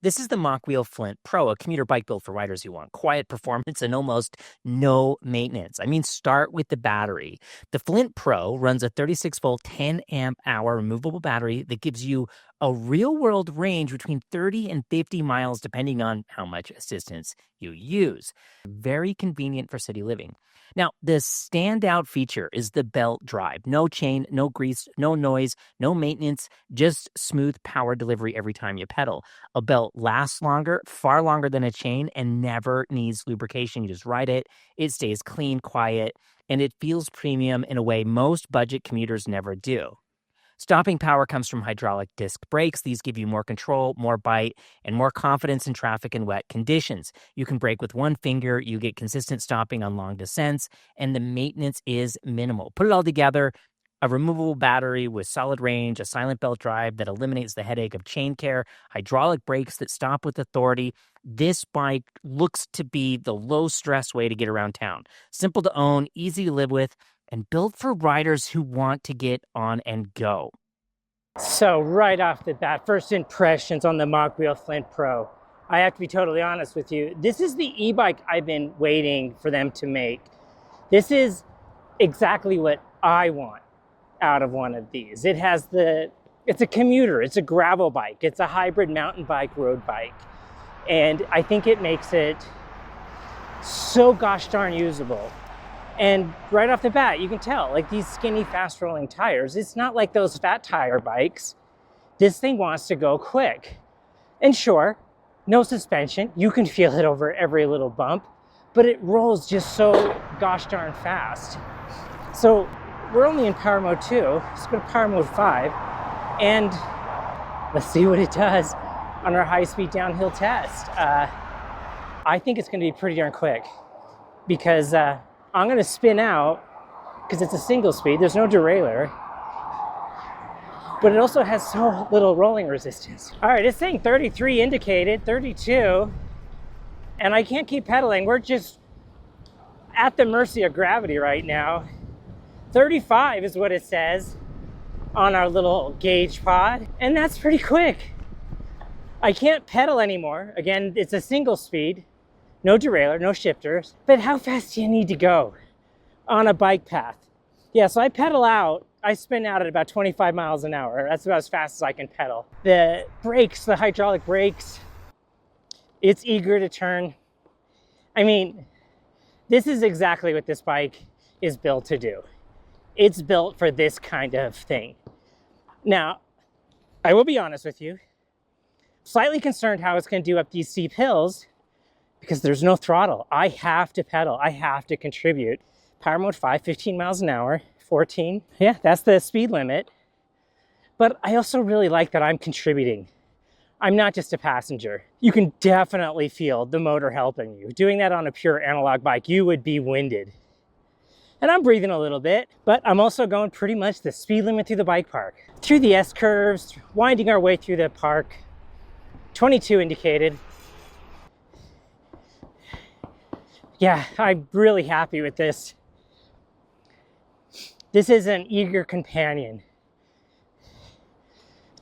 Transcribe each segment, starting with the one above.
This is the Mokwheel Flint Pro, a commuter bike built for riders who want quiet performance and almost no maintenance. I mean, start with the battery. The Flint Pro runs a 36-volt, 10-amp-hour removable battery that gives you a real-world range between 30 and 50 miles, depending on how much assistance you use. Very convenient for city living. Now, the standout feature is the belt drive. No chain, no grease, no noise, no maintenance, just smooth power delivery every time you pedal. A belt lasts longer, far longer than a chain, and never needs lubrication. You just ride it, it stays clean, quiet, and it feels premium in a way most budget commuters never do. Stopping power comes from hydraulic disc brakes. These give you more control, more bite, and more confidence in traffic and wet conditions. You can brake with one finger, you get consistent stopping on long descents, and the maintenance is minimal. Put it all together, a removable battery with solid range, a silent belt drive that eliminates the headache of chain care, hydraulic brakes that stop with authority. This bike looks to be the low-stress way to get around town. Simple to own, easy to live with, and built for riders who want to get on and go. So right off the bat, first impressions on the Mokwheel Flint Pro. I have to be totally honest with you. This is the e-bike I've been waiting for them to make. This is exactly what I want out of one of these. It's a commuter, it's a gravel bike, it's a hybrid mountain bike, road bike. And I think it makes it so gosh darn usable. And right off the bat, you can tell, like these skinny, fast-rolling tires, it's not like those fat tire bikes. This thing wants to go quick. And sure, no suspension. You can feel it over every little bump, but it rolls just so gosh darn fast. So we're only in power mode 2. Let's go to power mode 5, and let's see what it does on our high-speed downhill test. I think it's going to be pretty darn quick because I'm going to spin out because it's a single speed. There's no derailleur, but it also has so little rolling resistance. All right, it's saying 33 indicated, 32, and I can't keep pedaling. We're just at the mercy of gravity right now. 35 is what it says on our little gauge pod, and that's pretty quick. I can't pedal anymore. Again, it's a single speed. No derailleur, no shifters. But how fast do you need to go on a bike path? Yeah, so I pedal out. I spin out at about 25 miles an hour. That's about as fast as I can pedal. The brakes, the hydraulic brakes, it's eager to turn. I mean, this is exactly what this bike is built to do. It's built for this kind of thing. Now, I will be honest with you. Slightly concerned how it's going to do up these steep hills, because there's no throttle. I have to pedal. I have to contribute. Power mode 5, 15 miles an hour, 14. Yeah, that's the speed limit. But I also really like that I'm contributing. I'm not just a passenger. You can definitely feel the motor helping you. Doing that on a pure analog bike, you would be winded. And I'm breathing a little bit, but I'm also going pretty much the speed limit through the bike park. Through the S-curves, winding our way through the park. 22 indicated. Yeah, I'm really happy with this. This is an eager companion.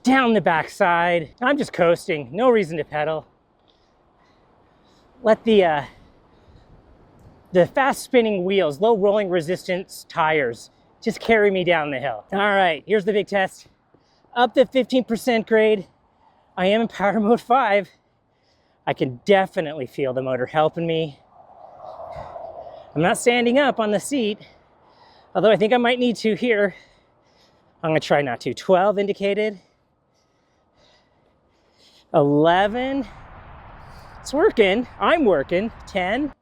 Down the backside, I'm just coasting, no reason to pedal. Let the fast spinning wheels, low rolling resistance tires, just carry me down the hill. All right, here's the big test. Up to 15% grade. I am in power mode 5. I can definitely feel the motor helping me. I'm not standing up on the seat, although I think I might need to here. I'm gonna try not to. 12 indicated. 11. It's working. I'm working. 10.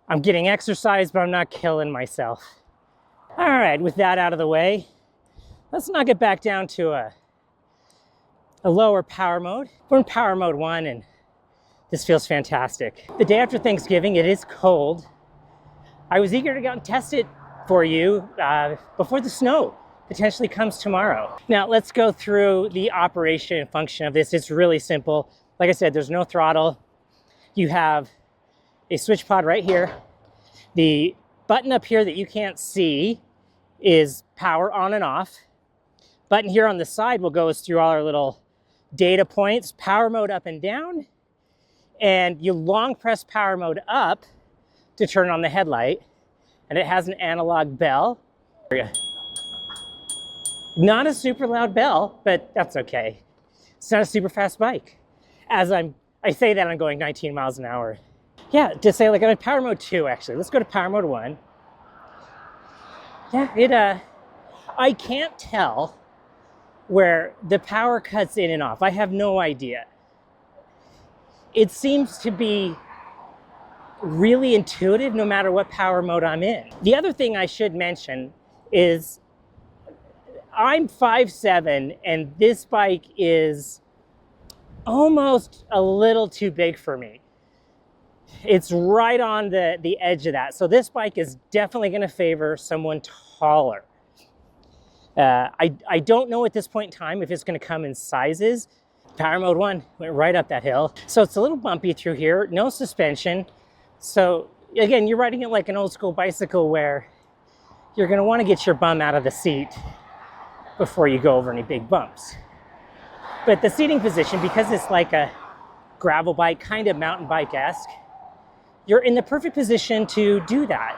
I'm getting exercise, but I'm not killing myself. All right, with that out of the way, let's knock it back down to a lower power mode. We're in power mode 1, and this feels fantastic. The day after Thanksgiving, it is cold. I was eager to go and test it for you before the snow potentially comes tomorrow. Now, let's go through the operation and function of this. It's really simple. Like I said, there's no throttle. You have a switch pod right here. The button up here that you can't see is power on and off. Button here on the side will go us through all our little data points, power mode up and down, and you long press power mode up to turn on the headlight, and it has an analog bell. Not a super loud bell, but that's okay. It's not a super fast bike. I say that I'm going 19 miles an hour. Yeah, to say like I'm in power mode 2 actually. Let's go to power mode 1. Yeah, I can't tell where the power cuts in and off. I have no idea. It seems to be really intuitive no matter what power mode I'm in. The other thing I should mention is I'm 5'7", and this bike is almost a little too big for me. It's right on the edge of that. So this bike is definitely going to favor someone taller. I don't know at this point in time if it's going to come in sizes. Power mode 1 went right up that hill. So it's a little bumpy through here, no suspension. So again, you're riding it like an old school bicycle where you're going to want to get your bum out of the seat before you go over any big bumps. But the seating position, because it's like a gravel bike, kind of mountain bike-esque, you're in the perfect position to do that.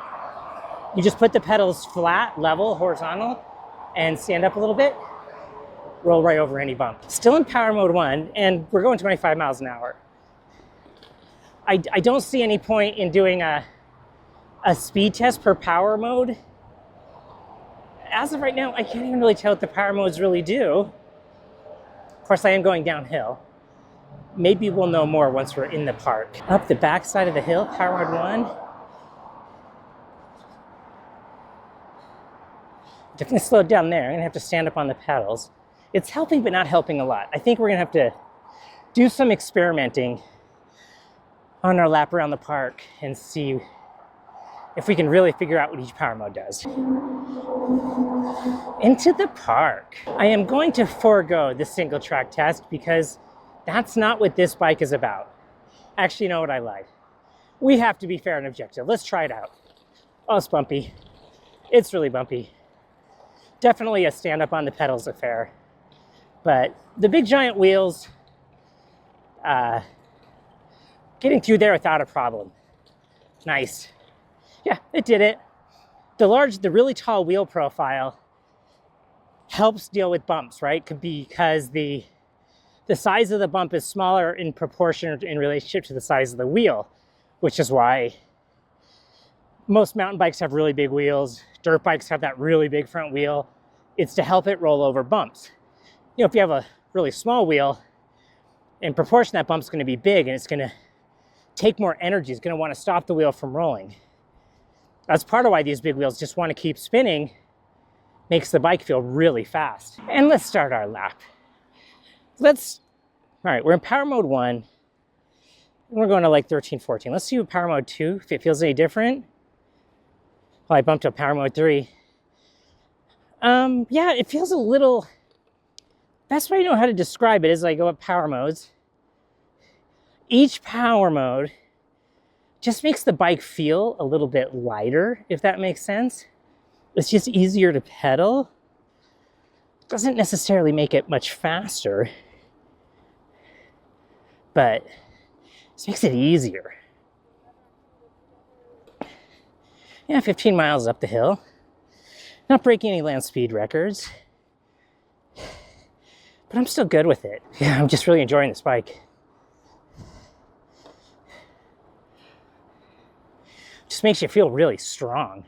You just put the pedals flat, level, horizontal, and stand up a little bit, roll right over any bump. Still in power mode 1, and we're going 25 miles an hour. I don't see any point in doing a speed test per power mode. As of right now, I can't even really tell what the power modes really do. Of course, I am going downhill. Maybe we'll know more once we're in the park. Up the back side of the hill, power mode 1. Definitely slowed down there. I'm gonna have to stand up on the pedals. It's helping, but not helping a lot. I think we're gonna have to do some experimenting on our lap around the park and see if we can really figure out what each power mode does. Into the park. I am going to forego the single track test because that's not what this bike is about. Actually, you know what, I lied. We have to be fair and objective. Let's try it out. Oh, it's bumpy. It's really bumpy. Definitely a stand up on the pedals affair. But the big giant wheels, getting through there without a problem. Nice. Yeah, it did it. The really tall wheel profile helps deal with bumps, right? Because the size of the bump is smaller in proportion in relationship to the size of the wheel, which is why most mountain bikes have really big wheels. Dirt bikes have that really big front wheel. It's to help it roll over bumps. You know, if you have a really small wheel, in proportion that bump's going to be big and it's going to take more energy. It's going to want to stop the wheel from rolling. That's part of why these big wheels just want to keep spinning. Makes the bike feel really fast. And let's start our lap. All right, we're in power mode 1. We're going to like 13, 14. Let's see what power mode 2, if it feels any different. Well, I bumped to power mode 3. Yeah, it feels a little, best way I know how to describe it is I go up power modes. Each power mode just makes the bike feel a little bit lighter, if that makes sense. It's just easier to pedal. Doesn't necessarily make it much faster, but this makes it easier. Yeah, 15 miles up the hill. Not breaking any land speed records, but I'm still good with it. Yeah, I'm just really enjoying this bike. Just makes you feel really strong.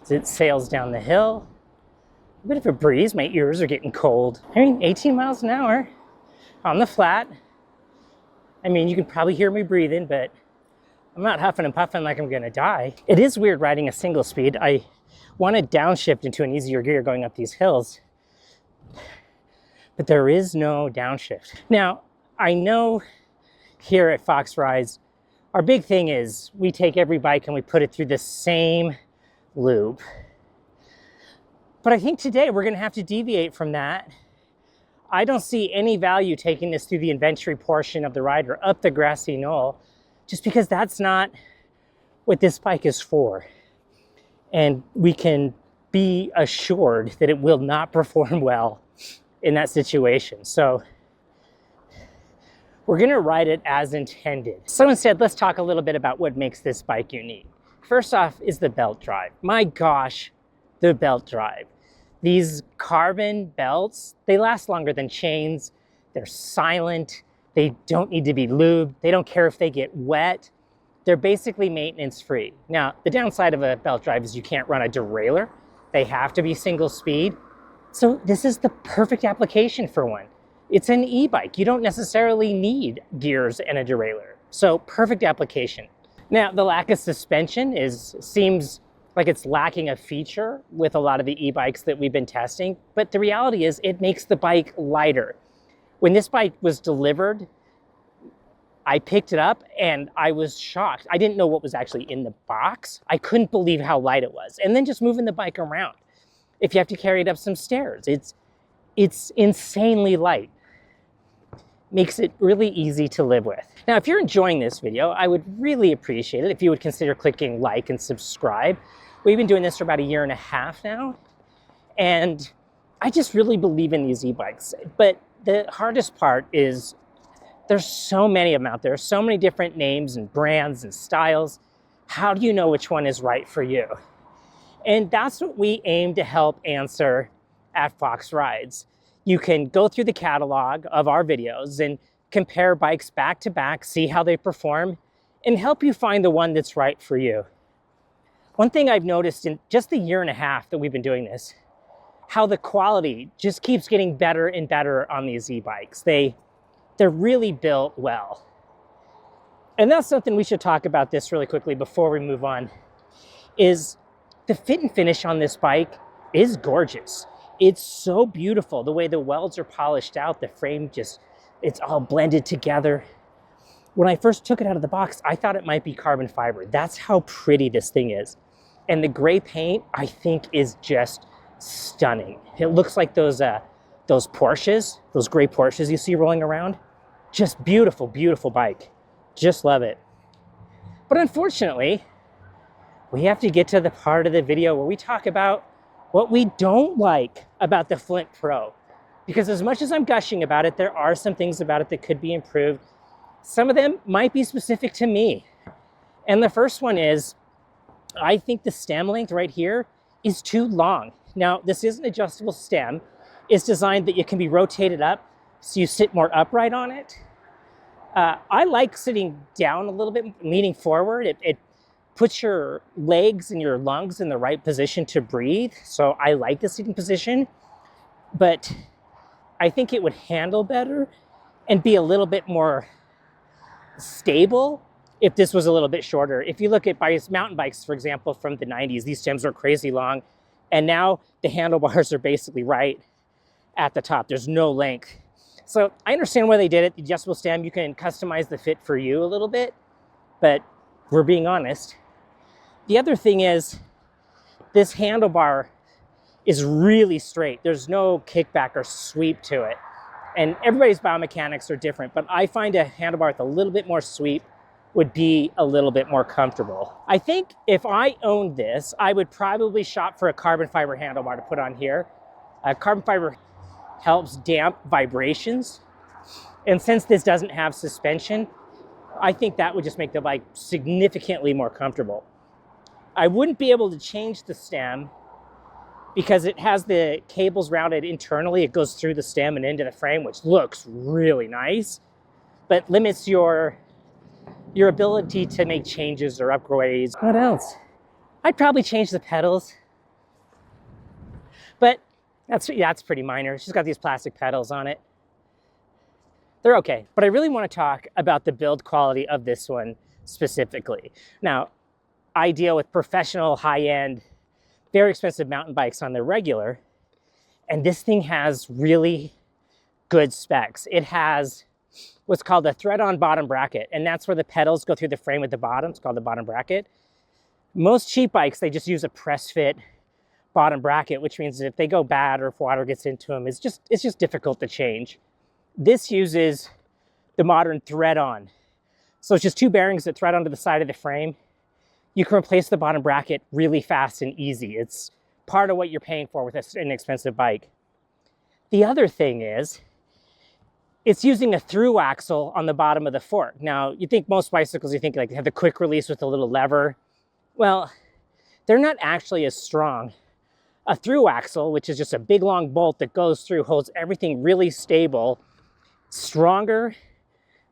As it sails down the hill, a bit of a breeze, my ears are getting cold. I mean, 18 miles an hour on the flat. I mean, you can probably hear me breathing, but I'm not huffing and puffing like I'm gonna die. It is weird riding a single speed. I want to downshift into an easier gear going up these hills, but there is no downshift. Now, I know here at Fox Rides, our big thing is we take every bike and we put it through the same loop. But I think today we're gonna have to deviate from that. I don't see any value taking this through the inventory portion of the ride or up the grassy knoll, just because that's not what this bike is for. And we can be assured that it will not perform well in that situation. So we're gonna ride it as intended. Someone said, let's talk a little bit about what makes this bike unique. First off is the belt drive. My gosh, the belt drive. These carbon belts, they last longer than chains. They're silent. They don't need to be lubed. They don't care if they get wet. They're basically maintenance free. Now, the downside of a belt drive is you can't run a derailleur. They have to be single speed. So this is the perfect application for one. It's an e-bike. You don't necessarily need gears and a derailleur. So perfect application. Now, the lack of suspension seems like it's lacking a feature with a lot of the e-bikes that we've been testing, but the reality is it makes the bike lighter. When this bike was delivered, I picked it up and I was shocked. I didn't know what was actually in the box. I couldn't believe how light it was. And then just moving the bike around. If you have to carry it up some stairs, it's insanely light. Makes it really easy to live with. Now, if you're enjoying this video, I would really appreciate it if you would consider clicking like and subscribe. We've been doing this for about 1.5 years now, and I just really believe in these e-bikes. But the hardest part is there's so many of them out there, so many different names and brands and styles. How do you know which one is right for you? And that's what we aim to help answer at Fox Rides. You can go through the catalog of our videos and compare bikes back to back, see how they perform, and help you find the one that's right for you. One thing I've noticed in just the 1.5 years that we've been doing this, how the quality just keeps getting better and better on these e-bikes. They're really built well. And that's something we should talk about this really quickly before we move on, is the fit and finish on this bike is gorgeous. It's so beautiful, the way the welds are polished out, the frame it's all blended together. When I first took it out of the box, I thought it might be carbon fiber. That's how pretty this thing is. And the gray paint, I think, is just stunning. It looks like those Porsches, those gray Porsches you see rolling around. Just beautiful, beautiful bike. Just love it. But unfortunately, we have to get to the part of the video where we talk about what we don't like about the Flint Pro. Because as much as I'm gushing about it, there are some things about it that could be improved. Some of them might be specific to me. And the first one is, I think the stem length right here is too long. Now, this is an adjustable stem. It's designed that it can be rotated up so you sit more upright on it. I like sitting down a little bit, leaning forward. It puts your legs and your lungs in the right position to breathe. So I like the seating position, but I think it would handle better and be a little bit more stable if this was a little bit shorter. If you look at mountain bikes, for example, from the 90s, these stems were crazy long, and now the handlebars are basically right at the top. There's no length. So I understand why they did it. The adjustable stem, you can customize the fit for you a little bit, but we're being honest. The other thing is, this handlebar is really straight. There's no kickback or sweep to it. And everybody's biomechanics are different, but I find a handlebar with a little bit more sweep would be a little bit more comfortable. I think if I owned this, I would probably shop for a carbon fiber handlebar to put on here. Carbon fiber helps damp vibrations. And since this doesn't have suspension, I think that would just make the bike significantly more comfortable. I wouldn't be able to change the stem because it has the cables routed internally. It goes through the stem and into the frame, which looks really nice, but limits your ability to make changes or upgrades. What else? I'd probably change the pedals, but that's pretty minor. She's got these plastic pedals on it. They're okay, but I really want to talk about the build quality of this one specifically. Now, I deal with professional, high-end, very expensive mountain bikes on the regular, and this thing has really good specs. It has what's called a thread-on bottom bracket, and that's where the pedals go through the frame at the bottom. It's called the bottom bracket. Most cheap bikes, they just use a press-fit bottom bracket, which means if they go bad or if water gets into them, it's just difficult to change. This uses the modern thread-on. So it's just two bearings that thread onto the side of the frame. You can replace the bottom bracket really fast and easy. It's part of what you're paying for with an expensive bike. The other thing is, it's using a through axle on the bottom of the fork. Now, you think most bicycles, you think like they have the quick release with a little lever. Well, they're not actually as strong. A through axle, which is just a big long bolt that goes through, holds everything really stable, stronger,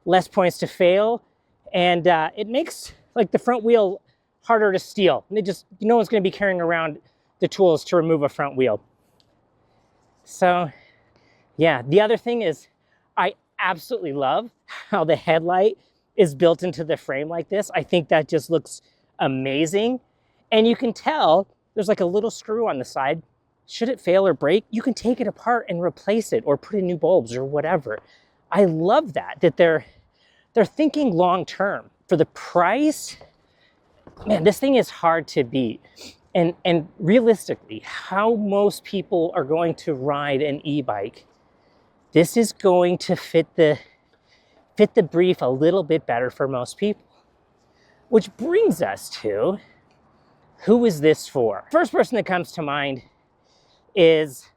less points to fail, and it makes like the front wheel harder to steal. And no one's going to be carrying around the tools to remove a front wheel. So yeah, the other thing is I absolutely love how the headlight is built into the frame like this. I think that just looks amazing. And you can tell there's like a little screw on the side. Should it fail or break, you can take it apart and replace it or put in new bulbs or whatever. I love that they're thinking long term. For the price, man, this thing is hard to beat. And realistically, how most people are going to ride an e-bike, this is going to fit the brief a little bit better for most people. Which brings us to, who is this for? First person that comes to mind is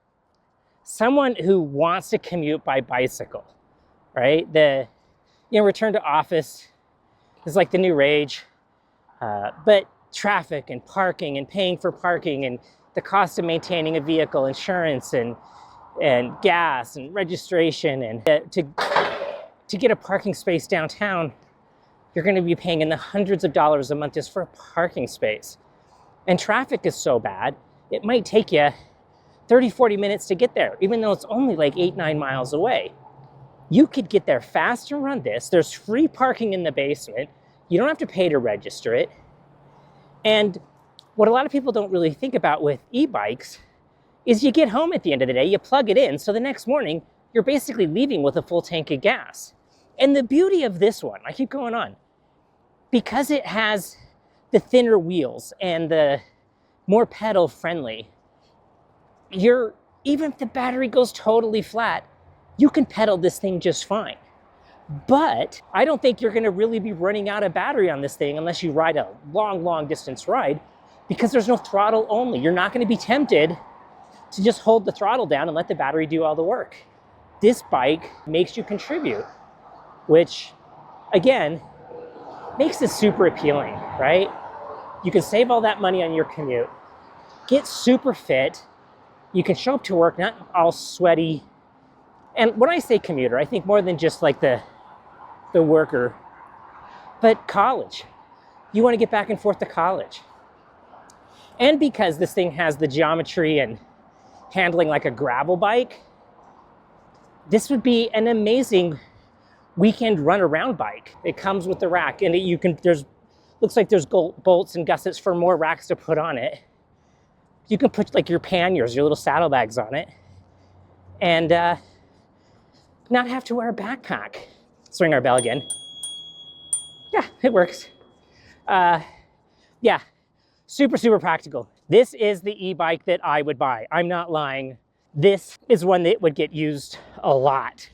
someone who wants to commute by bicycle, right? Return to office is like the new rage, but traffic and parking and paying for parking and the cost of maintaining a vehicle, insurance and gas and registration, and to get a parking space downtown, you're going to be paying in the hundreds of dollars a month just for a parking space. And traffic is so bad, it might take you 30, 40 minutes to get there, even though it's only like 8-9 miles away. You could get there fast and run this. There's free parking in the basement. You don't have to pay to register it. And what a lot of people don't really think about with e-bikes is you get home at the end of the day, you plug it in, so the next morning, you're basically leaving with a full tank of gas. And the beauty of this one, I keep going on, because it has the thinner wheels and the more pedal friendly, even if the battery goes totally flat, you can pedal this thing just fine. But I don't think you're gonna really be running out of battery on this thing unless you ride a long, long distance ride, because there's no throttle only. You're not gonna be tempted to just hold the throttle down and let the battery do all the work. This bike makes you contribute, which again, makes this super appealing, right? You can save all that money on your commute, get super fit, you can show up to work not all sweaty. And when I say commuter, I think more than just like the worker, but college. You want to get back and forth to college. And because this thing has the geometry and handling like a gravel bike, this would be an amazing weekend run around bike. It comes with the rack, and looks like there's bolts and gussets for more racks to put on it. You can put like your panniers, your little saddlebags on it, and not have to wear a backpack. Let's ring our bell again. Yeah, it works. Yeah, super, super practical. This is the e-bike that I would buy. I'm not lying. This is one that would get used a lot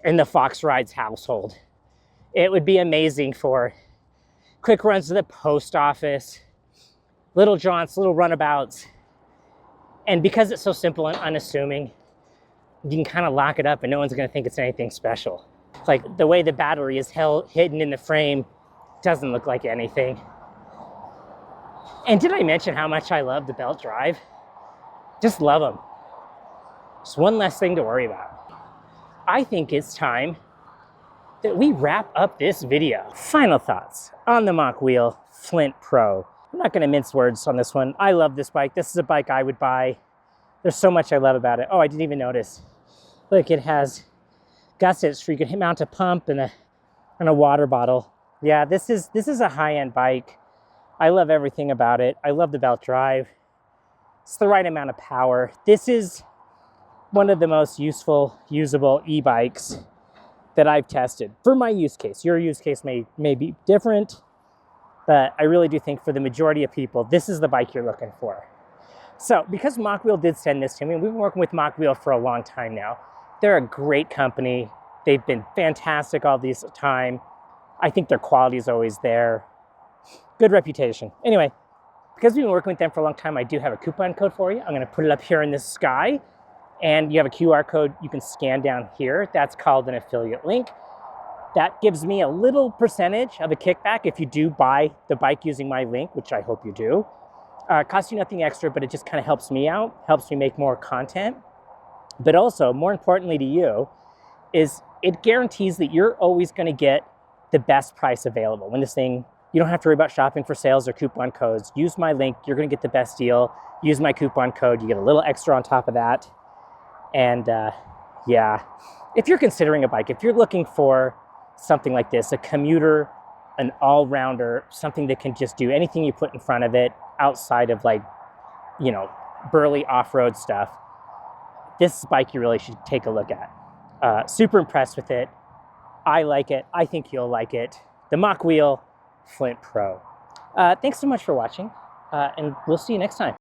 in the Fox Rides household. It would be amazing for quick runs to the post office, little jaunts, little runabouts. And because it's so simple and unassuming, you can kind of lock it up and no one's gonna think it's anything special. It's like the way the battery is hidden in the frame doesn't look like anything. And did I mention how much I love the belt drive? Just love them. Just one less thing to worry about. I think it's time that we wrap up this video. Final thoughts on the Mokwheel Flint Pro. I'm not gonna mince words on this one. I love this bike. This is a bike I would buy. There's so much I love about it. Oh, I didn't even notice. Look, it has gussets where you can mount a pump and a water bottle. Yeah, this is a high-end bike. I love everything about it. I love the belt drive. It's the right amount of power. This is one of the most useful, usable e-bikes that I've tested for my use case. Your use case may be different, but I really do think for the majority of people, this is the bike you're looking for. So because Mokwheel did send this to me, we've been working with Mokwheel for a long time now. They're a great company. They've been fantastic all this time. I think their quality is always there. Good reputation. Anyway, because we've been working with them for a long time, I do have a coupon code for you. I'm gonna put it up here in the sky. and you have a QR code you can scan down here. That's called an affiliate link. That gives me a little percentage of a kickback if you do buy the bike using my link, which I hope you do. It costs you nothing extra, but it just kind of helps me out, helps me make more content. But also, more importantly to you, is it guarantees that you're always going to get the best price available. When this thing, you don't have to worry about shopping for sales or coupon codes. Use my link, you're going to get the best deal. Use my coupon code, you get a little extra on top of that. And yeah, if you're considering a bike, if you're looking for something like this, a commuter, an all-rounder, something that can just do anything you put in front of it outside of, like, you know, burly off-road stuff, this bike you really should take a look at. Super impressed with it. I like it. I think you'll like it. The Mokwheel Flint Pro. Thanks so much for watching, and we'll see you next time.